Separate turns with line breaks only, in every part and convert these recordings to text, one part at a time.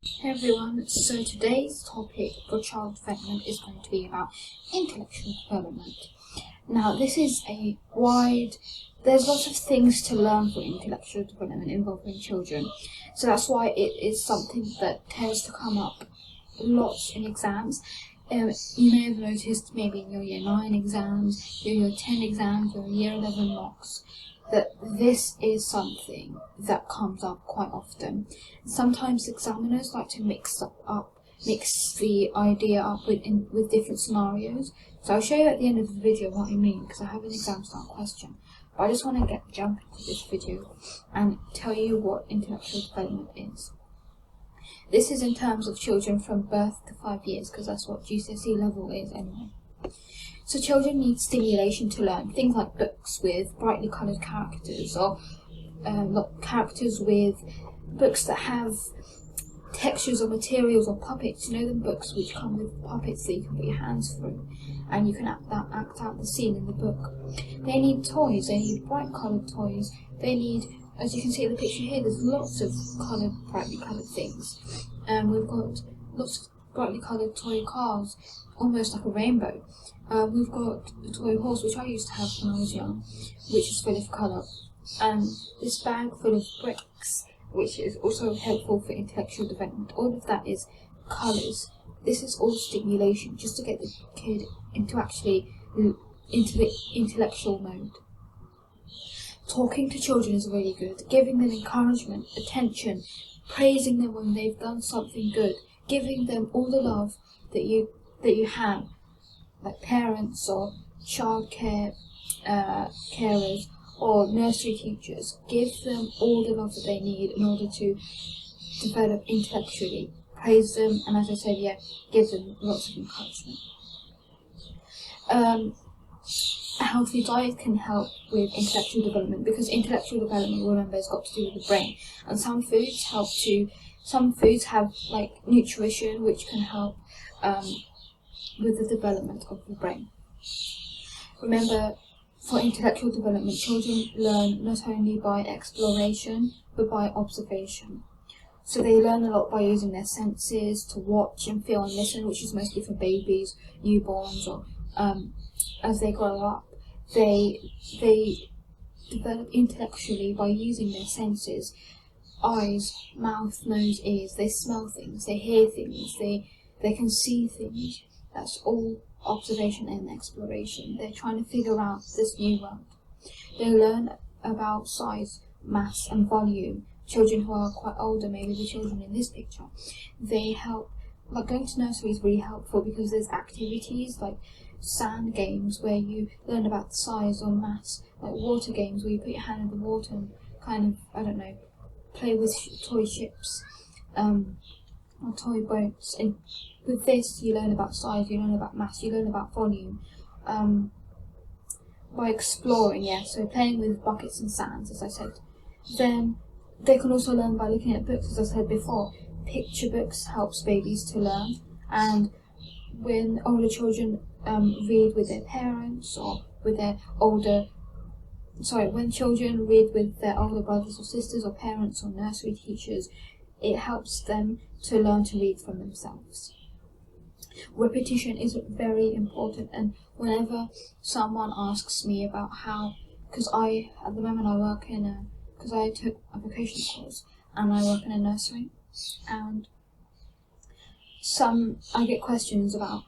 Hey everyone, so today's topic for child development is going to be about intellectual development. Now this is there's lots of things to learn for intellectual development involving children, so that's why it is something that tends to come up lots in exams. You may have noticed maybe in your year 9 exams, your year 10 exams, your year 11 mocks, that this is something that comes up quite often. Sometimes examiners like to mix the idea up with different scenarios. So I'll show you at the end of the video what I mean, because I have an exam style question. But I just want to jump into this video and tell you what intellectual development is. This is in terms of children from birth to 5 years, because that's what GCSE level is anyway. So children need stimulation to learn, things like books with brightly coloured characters, or characters with books that have textures or materials or puppets. You know, the books which come with puppets that you can put your hands through and you can act out the scene in the book. They need toys, they need bright coloured toys, they need, as you can see in the picture here, there's lots of brightly coloured things. We've got lots of brightly coloured toy cars, almost like a rainbow. We've got a toy horse, which I used to have when I was young, which is full of colour. And this bag full of bricks, which is also helpful for intellectual development. All of that is colours. This is all stimulation, just to get the kid into the intellectual mode. Talking to children is really good. Giving them encouragement, attention, praising them when they've done something good, giving them all the love that you have, like parents or childcare carers or nursery teachers. Give them all the love that they need in order to develop intellectually. Praise them, and as I said, give them lots of encouragement. A healthy diet can help with intellectual development, because intellectual development, remember, has got to do with the brain, and some foods have like nutrition which can help with the development of the brain. Remember, for intellectual development, children learn not only by exploration but by observation. So they learn a lot by using their senses to watch and feel and listen, which is mostly for babies, newborns, or as they grow up. They develop intellectually by using their senses: eyes, mouth, nose, ears. They smell things, they hear things, they can see things. That's all observation and exploration. They're trying to figure out this new world. They learn about size, mass and volume. Children who are quite older, maybe the children in this picture, they help, like going to nursery is really helpful because there's activities like sand games where you learn about size or mass, like water games where you put your hand in the water and kind of, play with toy ships or toy boats. And with this you learn about size, you learn about mass, you learn about volume by exploring, so playing with buckets and sands, as I said. Then they can also learn by looking at books, as I said before. Picture books helps babies to learn, and when older children read with their parents or with their when children read with their older brothers or sisters or parents or nursery teachers, it helps them to learn to read from themselves. Repetition is very important, and whenever someone asks me about how, because at the moment I work because I took a vocational course and I work in a nursery, and I get questions about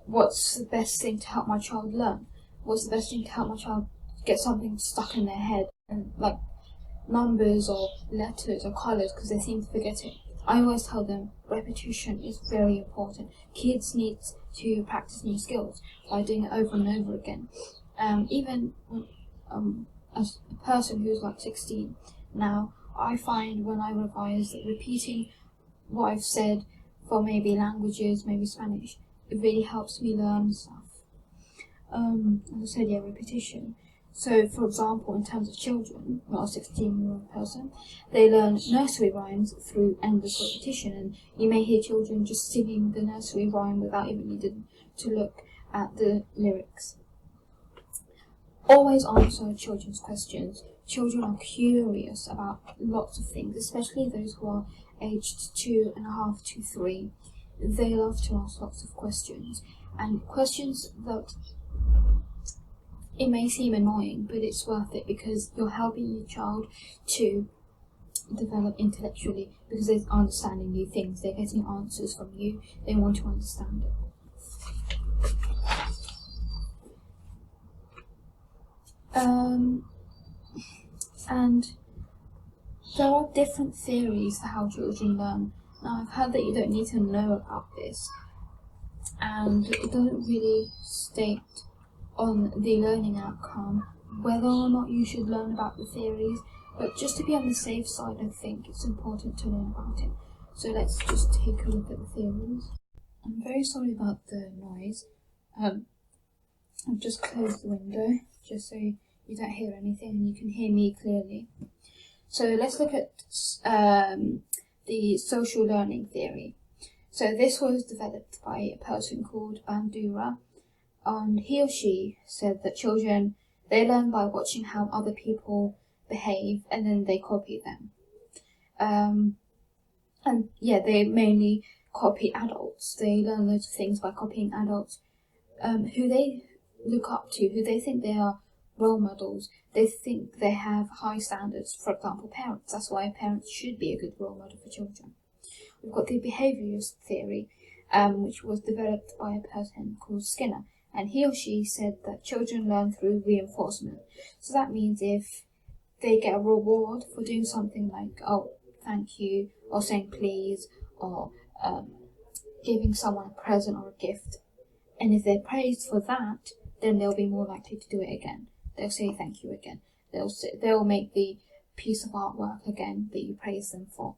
what's the best thing to help my child learn? What's the best thing to help my child get something stuck in their head, and like numbers or letters or colours, because they seem to forget it. I always tell them repetition is very important. Kids need to practice new skills by doing it over and over again. Even as a person who's like 16 now, I find when I revise that repeating what I've said for maybe languages, maybe Spanish, it really helps me learn stuff. As I said, repetition. So, for example, in terms of children, not a 16-year-old person, they learn nursery rhymes through endless repetition, and you may hear children just singing the nursery rhyme without even needing to look at the lyrics. Always answer children's questions. Children are curious about lots of things, especially those who are aged 2.5 to 3, they love to ask lots of questions, and questions that it may seem annoying, but it's worth it because you're helping your child to develop intellectually, because they're understanding new things, they're getting answers from you, they want to understand it. And there are different theories for how children learn. Now, I've heard that you don't need to know about this, and it doesn't really state on the learning outcome whether or not you should learn about the theories, but just to be on the safe side, I think it's important to learn about it. So let's just take a look at the theories. I'm very sorry about the noise. I've just closed the window just so you don't hear anything and you can hear me clearly. So let's look at the social learning theory. So this was developed by a person called Bandura, and he or she said that children, they learn by watching how other people behave and then they copy them. And yeah, they mainly copy adults. They learn loads of things by copying adults who they look up to, who they think they are role models. They think they have high standards. For example, parents. That's why parents should be a good role model for children. We've got the behaviourist theory, which was developed by a person called Skinner, and he or she said that children learn through reinforcement. So that means if they get a reward for doing something like, oh, thank you, or saying please, or giving someone a present or a gift, and if they're praised for that, then they'll be more likely to do it again. They'll say thank you again. They'll make the piece of artwork again that you praise them for.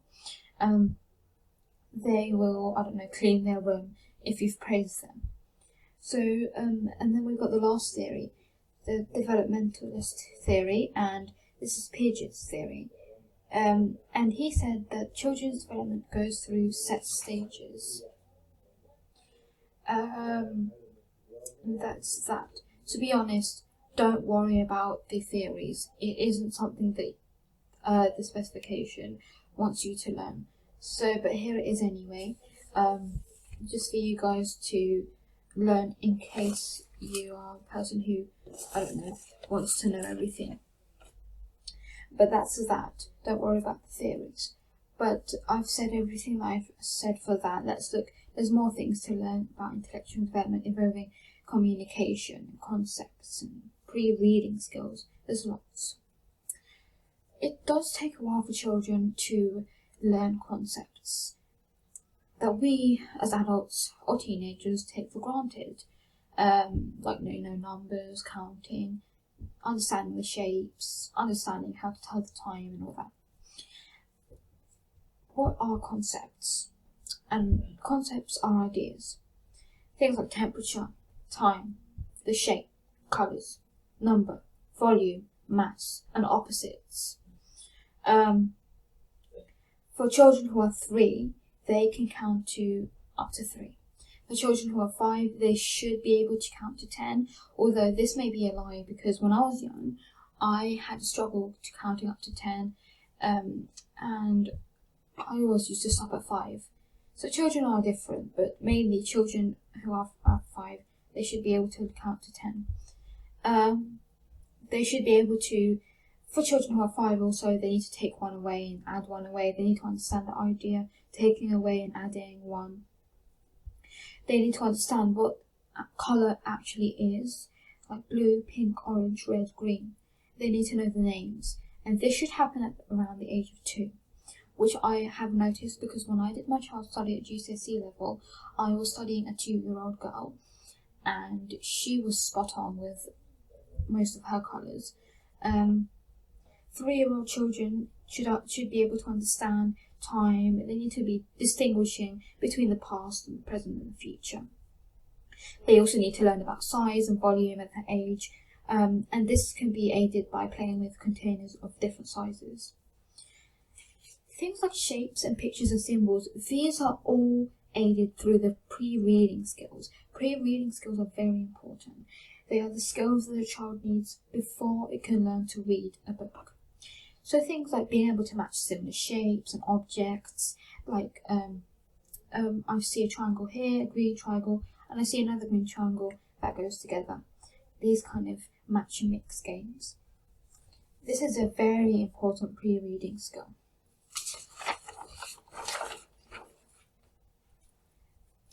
They will, clean their room if you've praised them. So, and then we've got the last theory, the developmentalist theory, and this is PIES theory. And he said that children's development goes through set stages. That's that. To be honest, don't worry about the theories. It isn't something that the specification wants you to learn. So, but here it is anyway, just for you guys to learn in case you are a person who, wants to know everything. But that's that. Don't worry about the theories. But I've said everything that I've said for that. Let's look. There's more things to learn about intellectual development involving communication, concepts, and pre-reading skills. There's lots. It does take a while for children to learn concepts that we as adults or teenagers take for granted, like numbers, counting, understanding the shapes, understanding how to tell the time and all that. What are concepts? And concepts are ideas. Things like temperature, time, the shape, colours, number, volume, mass, and opposites. For children who are 3, they can count to up to 3. For children who are 5, they should be able to count to 10, although this may be a lie because when I was young, I had struggled to counting up to 10, and I always used to stop at 5. So children are different, but mainly children who are 5, they should be able to count to 10. They should be able to, for children who are 5 also, they need to take one away and add one away. They need to understand the idea, taking away and adding one. They need to understand what colour actually is, like blue, pink, orange, red, green. They need to know the names. And this should happen at around the age of 2, which I have noticed because when I did my child study at GCSE level, I was studying a 2-year-old girl, and she was spot on with most of her colours. 3-year-old children should be able to understand time. They need to be distinguishing between the past and the present and the future. They also need to learn about size and volume at that age, and this can be aided by playing with containers of different sizes. Things like shapes and pictures and symbols, these are all aided through the pre-reading skills. Pre-reading skills are very important. They are the skills that a child needs before it can learn to read a book. So things like being able to match similar shapes and objects, like I see a triangle here, a green triangle, and I see another green triangle that goes together. These kind of match and mix games. This is a very important pre-reading skill.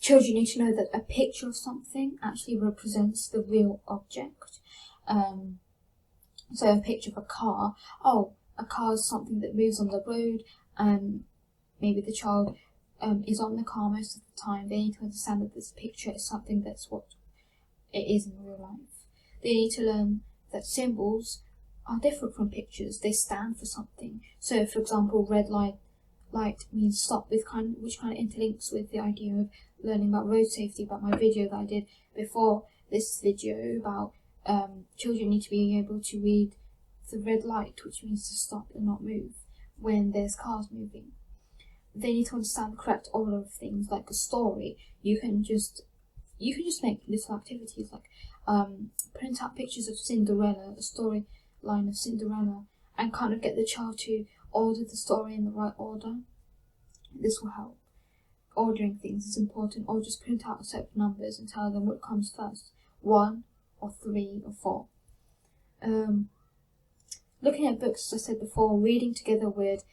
Children need to know that a picture of something actually represents the real object. So a picture of a car, a car is something that moves on the road, and maybe the child is on the car most of the time. They need to understand that this picture is something that's what it is in real life. They need to learn that symbols are different from pictures. They stand for something. So, for example, red light means stop, which kind of interlinks with the idea of learning about road safety, about my video that I did before this video about children need to be able to read the red light, which means to stop and not move when there's cars moving. They need to understand the correct order of things. Like a story, you can just make little activities like print out pictures of Cinderella, a storyline of Cinderella, and kind of get the child to order the story in the right order. This will help. Ordering things is important, or just print out separate numbers and tell them what comes first, 1 or 3 or 4. Looking at books, as I said before, reading together with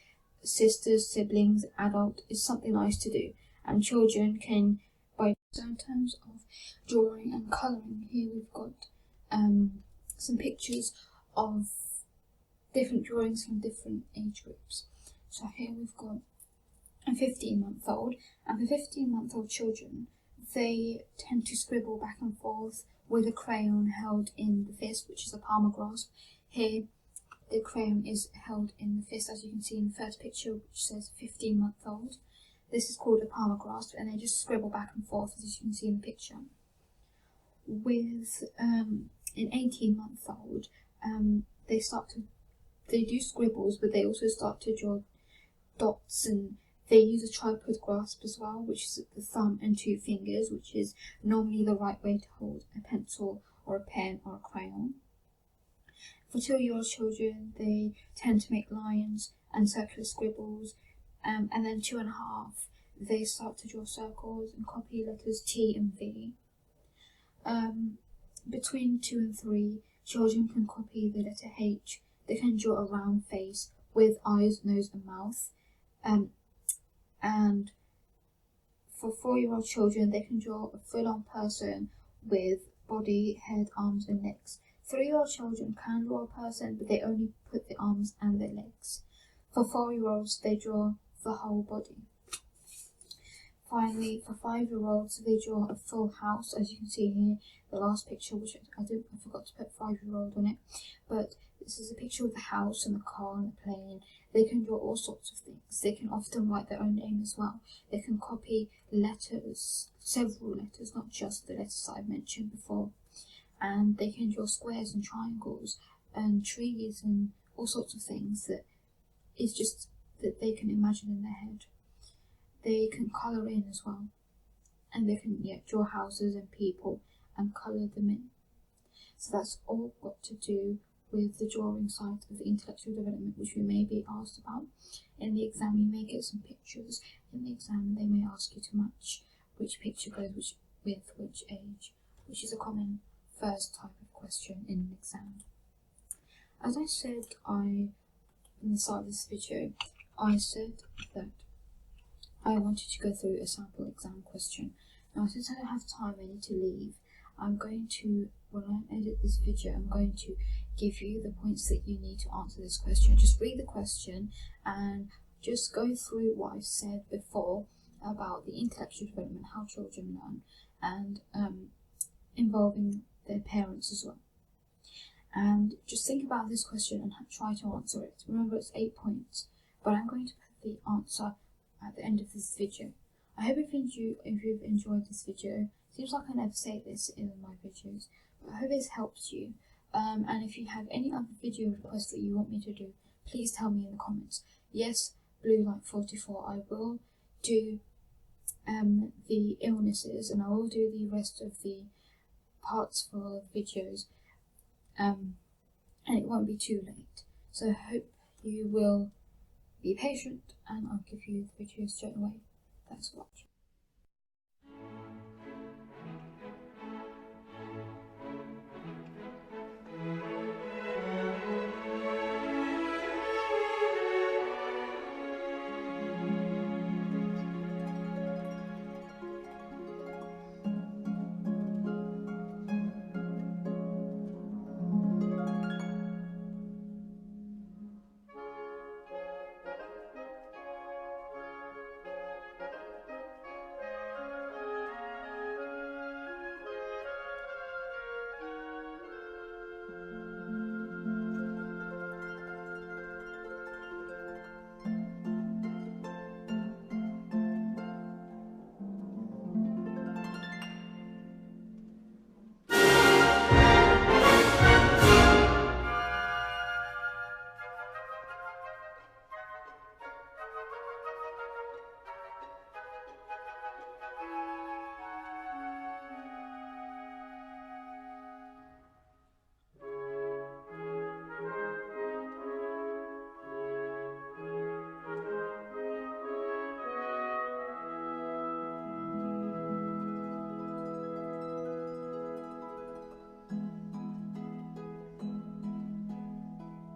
sisters, siblings, adult is something nice to do, and children can, so in terms of drawing and colouring, here we've got some pictures of different drawings from different age groups. So here we've got a 15-month-old, and for 15-month-old children, they tend to scribble back and forth with a crayon held in the fist, which is a palmar grasp. Here, the crayon is held in the fist, as you can see in the first picture, which says 15-month-old. This is called a palmar grasp, and they just scribble back and forth, as you can see in the picture. With an 18-month-old, they do scribbles, but they also start to draw dots, and they use a tripod grasp as well, which is the thumb and 2 fingers, which is normally the right way to hold a pencil or a pen or a crayon. For 2-year-old children, they tend to make lines and circular scribbles, and then 2.5, they start to draw circles and copy letters T and V. Between 2 and 3, children can copy the letter H. They can draw a round face with eyes, nose and mouth. And for 4-year-old children, they can draw a full-on person with body, head, arms and legs. 3-year-old children can draw a person, but they only put the arms and the legs. For 4-year-olds, they draw the whole body. Finally, for 5-year-olds, they draw a full house, as you can see here, the last picture, which I forgot to put 5-year-old on it, but this is a picture of the house and the car and the plane. They can draw all sorts of things. They can often write their own name as well. They can copy letters, several letters, not just the letters that I've mentioned before. And they can draw squares and triangles and trees and all sorts of things that they can imagine in their head. They can colour in as well, and they can draw houses and people and colour them in. So that's all got to do with the drawing side of the intellectual development, which we may be asked about. In the exam, you may get some pictures. In the exam, they may ask you to match which picture goes with which age, which is a common first type of question in an exam. As I said in the start of this video, I said that I wanted to go through a sample exam question. Now, since I don't have time, I need to leave. When I edit this video, I'm going to give you the points that you need to answer this question. Just read the question and just go through what I said before about the intellectual development, how children learn, and involving their parents as well. And just think about this question and try to answer it. Remember, it's 8 points, but I'm going to put the answer at the end of this video. I hope if you've enjoyed this video. Seems like I never say this in my videos, but I hope it's helped you. And if you have any other video requests that you want me to do, please tell me in the comments. Yes, Blue Light 44, I will do the illnesses, and I will do the rest of the parts for videos, and it won't be too late. So I hope you will be patient and I'll give you the video straight away. Thanks for watching.